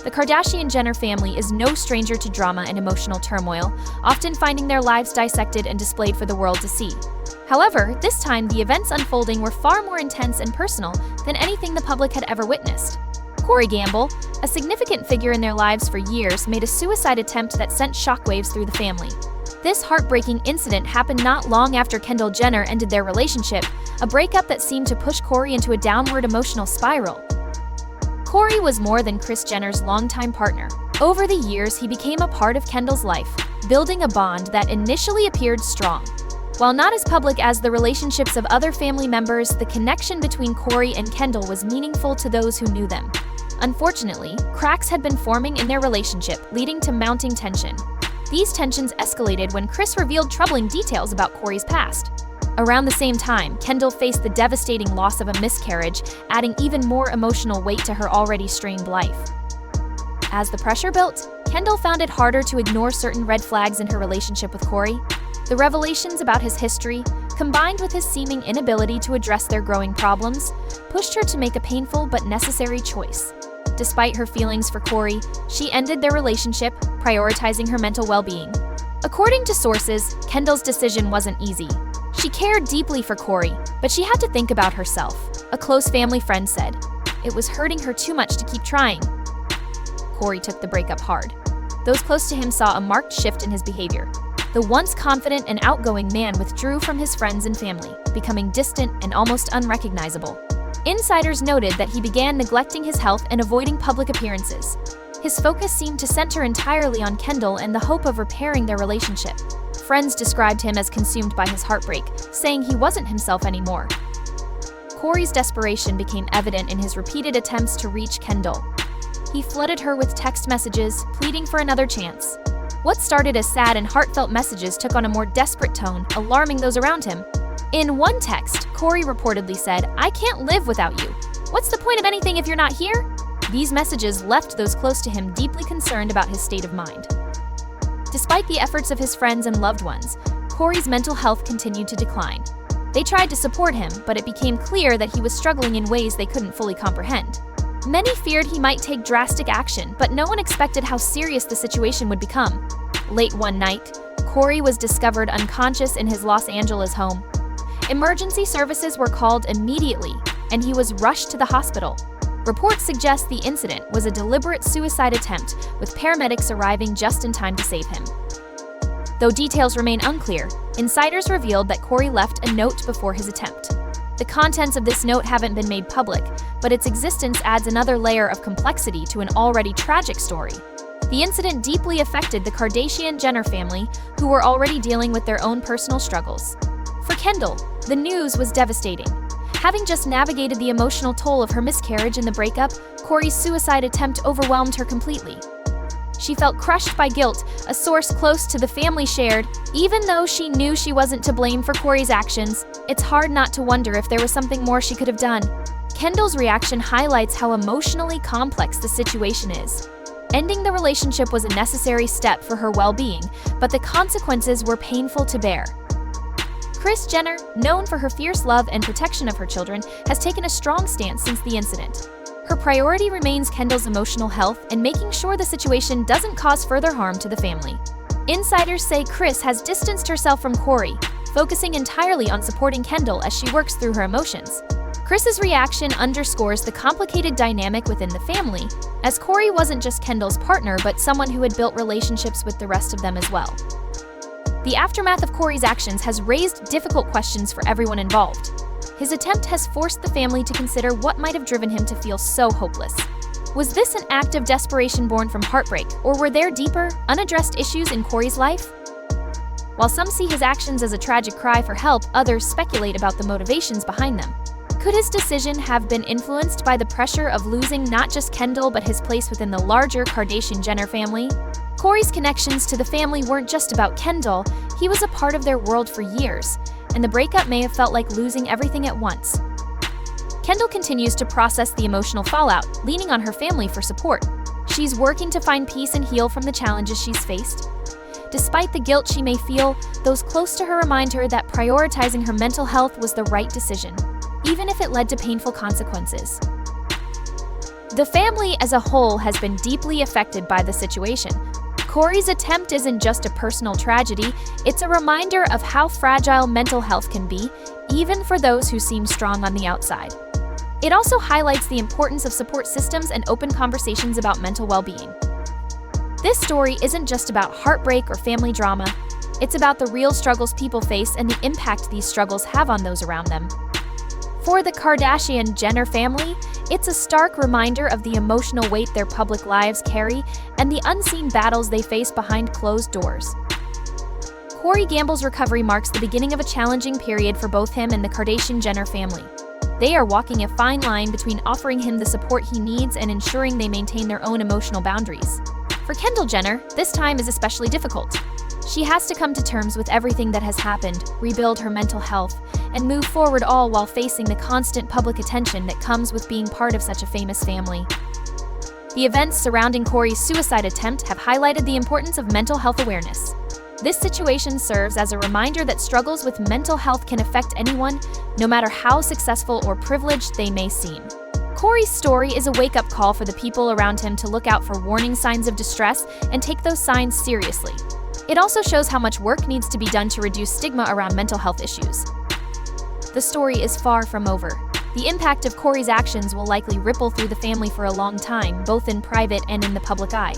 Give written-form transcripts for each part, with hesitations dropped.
The Kardashian-Jenner family is no stranger to drama and emotional turmoil, often finding their lives dissected and displayed for the world to see. However, this time the events unfolding were far more intense and personal than anything the public had ever witnessed. Corey Gamble, a significant figure in their lives for years, made a suicide attempt that sent shockwaves through the family. This heartbreaking incident happened not long after Kendall Jenner ended their relationship, a breakup that seemed to push Corey into a downward emotional spiral. Corey was more than Kris Jenner's longtime partner. Over the years, he became a part of Kendall's life, building a bond that initially appeared strong. While not as public as the relationships of other family members, the connection between Corey and Kendall was meaningful to those who knew them. Unfortunately, cracks had been forming in their relationship, leading to mounting tension. These tensions escalated when Kris revealed troubling details about Corey's past. Around the same time, Kendall faced the devastating loss of a miscarriage, adding even more emotional weight to her already strained life. As the pressure built, Kendall found it harder to ignore certain red flags in her relationship with Corey. The revelations about his history, combined with his seeming inability to address their growing problems, pushed her to make a painful but necessary choice. Despite her feelings for Corey, she ended their relationship, prioritizing her mental well-being. According to sources, Kendall's decision wasn't easy. She cared deeply for Corey, but she had to think about herself. A close family friend said, "It was hurting her too much to keep trying." Corey took the breakup hard. Those close to him saw a marked shift in his behavior. The once confident and outgoing man withdrew from his friends and family, becoming distant and almost unrecognizable. Insiders noted that he began neglecting his health and avoiding public appearances. His focus seemed to center entirely on Kendall and the hope of repairing their relationship. Friends described him as consumed by his heartbreak, saying he wasn't himself anymore. Corey's desperation became evident in his repeated attempts to reach Kendall. He flooded her with text messages, pleading for another chance. What started as sad and heartfelt messages took on a more desperate tone, alarming those around him. In one text, Corey reportedly said, "I can't live without you. What's the point of anything if you're not here?" These messages left those close to him deeply concerned about his state of mind. Despite the efforts of his friends and loved ones, Corey's mental health continued to decline. They tried to support him, but it became clear that he was struggling in ways they couldn't fully comprehend. Many feared he might take drastic action, but no one expected how serious the situation would become. Late one night, Corey was discovered unconscious in his Los Angeles home. Emergency services were called immediately, and he was rushed to the hospital. Reports suggest the incident was a deliberate suicide attempt, with paramedics arriving just in time to save him. Though details remain unclear, insiders revealed that Corey left a note before his attempt. The contents of this note haven't been made public, but its existence adds another layer of complexity to an already tragic story. The incident deeply affected the Kardashian-Jenner family, who were already dealing with their own personal struggles. For Kendall, the news was devastating. Having just navigated the emotional toll of her miscarriage and the breakup, Corey's suicide attempt overwhelmed her completely. She felt crushed by guilt, a source close to the family shared. Even though she knew she wasn't to blame for Corey's actions, it's hard not to wonder if there was something more she could have done. Kendall's reaction highlights how emotionally complex the situation is. Ending the relationship was a necessary step for her well-being, but the consequences were painful to bear. Kris Jenner, known for her fierce love and protection of her children, has taken a strong stance since the incident. Her priority remains Kendall's emotional health and making sure the situation doesn't cause further harm to the family. Insiders say Kris has distanced herself from Corey, focusing entirely on supporting Kendall as she works through her emotions. Kris's reaction underscores the complicated dynamic within the family, as Corey wasn't just Kendall's partner but someone who had built relationships with the rest of them as well. The aftermath of Corey's actions has raised difficult questions for everyone involved. His attempt has forced the family to consider what might have driven him to feel so hopeless. Was this an act of desperation born from heartbreak, or were there deeper, unaddressed issues in Corey's life? While some see his actions as a tragic cry for help, others speculate about the motivations behind them. Could his decision have been influenced by the pressure of losing not just Kendall but his place within the larger Kardashian-Jenner family? Corey's connections to the family weren't just about Kendall, he was a part of their world for years, and the breakup may have felt like losing everything at once. Kendall continues to process the emotional fallout, leaning on her family for support. She's working to find peace and heal from the challenges she's faced. Despite the guilt she may feel, those close to her remind her that prioritizing her mental health was the right decision, even if it led to painful consequences. The family as a whole has been deeply affected by the situation. Corey's attempt isn't just a personal tragedy, it's a reminder of how fragile mental health can be, even for those who seem strong on the outside. It also highlights the importance of support systems and open conversations about mental well-being. This story isn't just about heartbreak or family drama, it's about the real struggles people face and the impact these struggles have on those around them. For the Kardashian-Jenner family, it's a stark reminder of the emotional weight their public lives carry and the unseen battles they face behind closed doors. Corey Gamble's recovery marks the beginning of a challenging period for both him and the Kardashian-Jenner family. They are walking a fine line between offering him the support he needs and ensuring they maintain their own emotional boundaries. For Kendall Jenner, this time is especially difficult. She has to come to terms with everything that has happened, rebuild her mental health, and move forward, all while facing the constant public attention that comes with being part of such a famous family. The events surrounding Corey's suicide attempt have highlighted the importance of mental health awareness. This situation serves as a reminder that struggles with mental health can affect anyone, no matter how successful or privileged they may seem. Corey's story is a wake-up call for the people around him to look out for warning signs of distress and take those signs seriously. It also shows how much work needs to be done to reduce stigma around mental health issues. The story is far from over. The impact of Corey's actions will likely ripple through the family for a long time, both in private and in the public eye.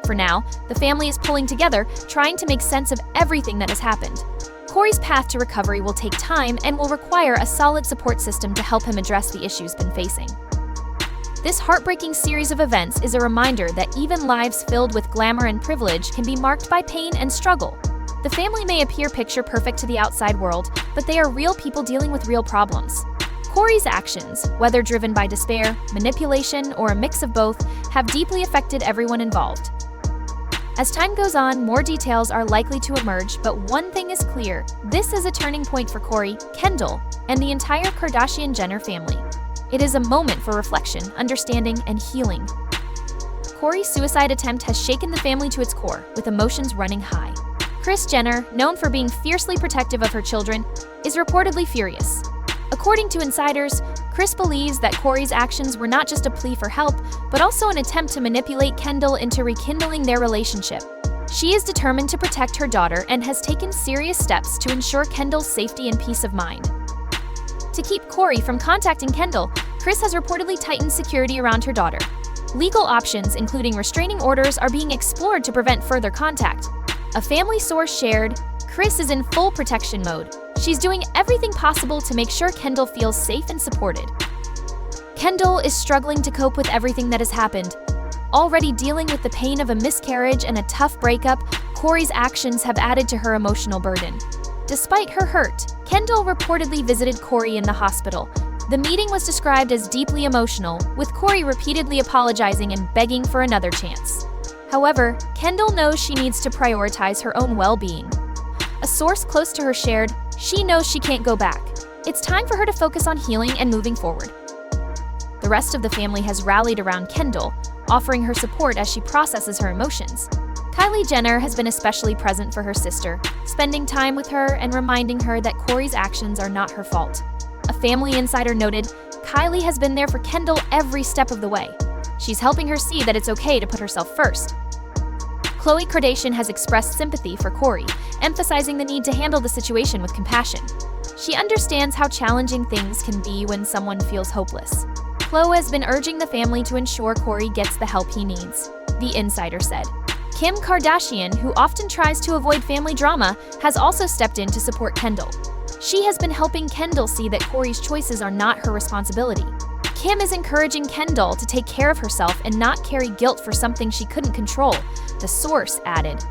For now, the family is pulling together, trying to make sense of everything that has happened. Corey's path to recovery will take time and will require a solid support system to help him address the issues he's been facing. This heartbreaking series of events is a reminder that even lives filled with glamour and privilege can be marked by pain and struggle. The family may appear picture-perfect to the outside world, but they are real people dealing with real problems. Corey's actions, whether driven by despair, manipulation, or a mix of both, have deeply affected everyone involved. As time goes on, more details are likely to emerge, but one thing is clear: this is a turning point for Corey, Kendall, and the entire Kardashian-Jenner family. It is a moment for reflection, understanding, and healing. Corey's suicide attempt has shaken the family to its core, with emotions running high. Kris Jenner, known for being fiercely protective of her children, is reportedly furious. According to insiders, Kris believes that Corey's actions were not just a plea for help, but also an attempt to manipulate Kendall into rekindling their relationship. She is determined to protect her daughter and has taken serious steps to ensure Kendall's safety and peace of mind. To keep Corey from contacting Kendall, Kris has reportedly tightened security around her daughter. Legal options, including restraining orders, are being explored to prevent further contact. A family source shared, "Kris is in full protection mode. She's doing everything possible to make sure Kendall feels safe and supported." Kendall is struggling to cope with everything that has happened. Already dealing with the pain of a miscarriage and a tough breakup, Corey's actions have added to her emotional burden. Despite her hurt, Kendall reportedly visited Corey in the hospital. The meeting was described as deeply emotional, with Corey repeatedly apologizing and begging for another chance. However, Kendall knows she needs to prioritize her own well-being. A source close to her shared, "She knows she can't go back. It's time for her to focus on healing and moving forward." The rest of the family has rallied around Kendall, offering her support as she processes her emotions. Kylie Jenner has been especially present for her sister, spending time with her and reminding her that Corey's actions are not her fault. A family insider noted, "Kylie has been there for Kendall every step of the way. She's helping her see that it's okay to put herself first." Khloe Kardashian has expressed sympathy for Corey, emphasizing the need to handle the situation with compassion. She understands how challenging things can be when someone feels hopeless. Khloe has been urging the family to ensure Corey gets the help he needs, the insider said. Kim Kardashian, who often tries to avoid family drama, has also stepped in to support Kendall. She has been helping Kendall see that Corey's choices are not her responsibility. Kim is encouraging Kendall to take care of herself and not carry guilt for something she couldn't control, the source added.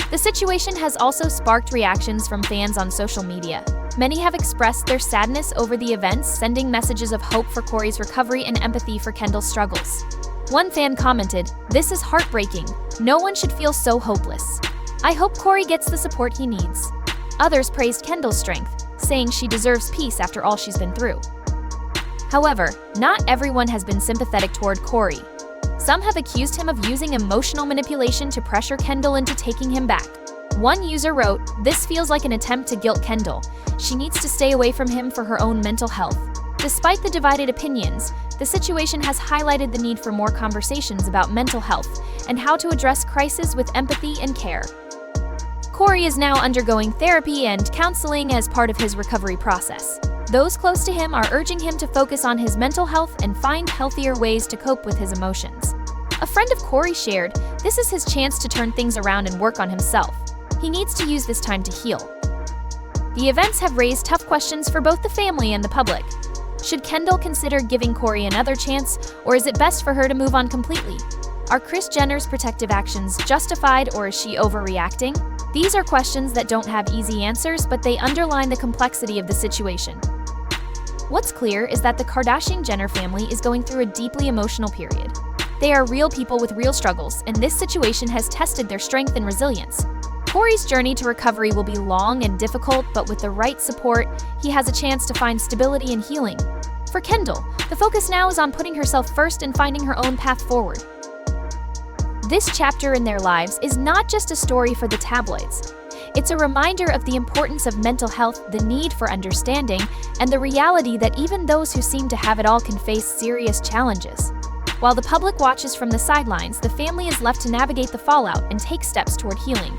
The situation has also sparked reactions from fans on social media. Many have expressed their sadness over the events, sending messages of hope for Corey's recovery and empathy for Kendall's struggles. One fan commented, "This is heartbreaking. No one should feel so hopeless. I hope Corey gets the support he needs." Others praised Kendall's strength, saying she deserves peace after all she's been through. However, not everyone has been sympathetic toward Corey. Some have accused him of using emotional manipulation to pressure Kendall into taking him back. One user wrote, "This feels like an attempt to guilt Kendall. She needs to stay away from him for her own mental health." Despite the divided opinions, the situation has highlighted the need for more conversations about mental health and how to address crises with empathy and care. Corey is now undergoing therapy and counseling as part of his recovery process. Those close to him are urging him to focus on his mental health and find healthier ways to cope with his emotions. A friend of Corey shared, "This is his chance to turn things around and work on himself. He needs to use this time to heal." The events have raised tough questions for both the family and the public. Should Kendall consider giving Corey another chance, or is it best for her to move on completely? Are Kris Jenner's protective actions justified, or is she overreacting? These are questions that don't have easy answers, but they underline the complexity of the situation. What's clear is that the Kardashian-Jenner family is going through a deeply emotional period. They are real people with real struggles, and this situation has tested their strength and resilience. Corey's journey to recovery will be long and difficult, but with the right support, he has a chance to find stability and healing. For Kendall, the focus now is on putting herself first and finding her own path forward. This chapter in their lives is not just a story for the tabloids. It's a reminder of the importance of mental health, the need for understanding, and the reality that even those who seem to have it all can face serious challenges. While the public watches from the sidelines, the family is left to navigate the fallout and take steps toward healing.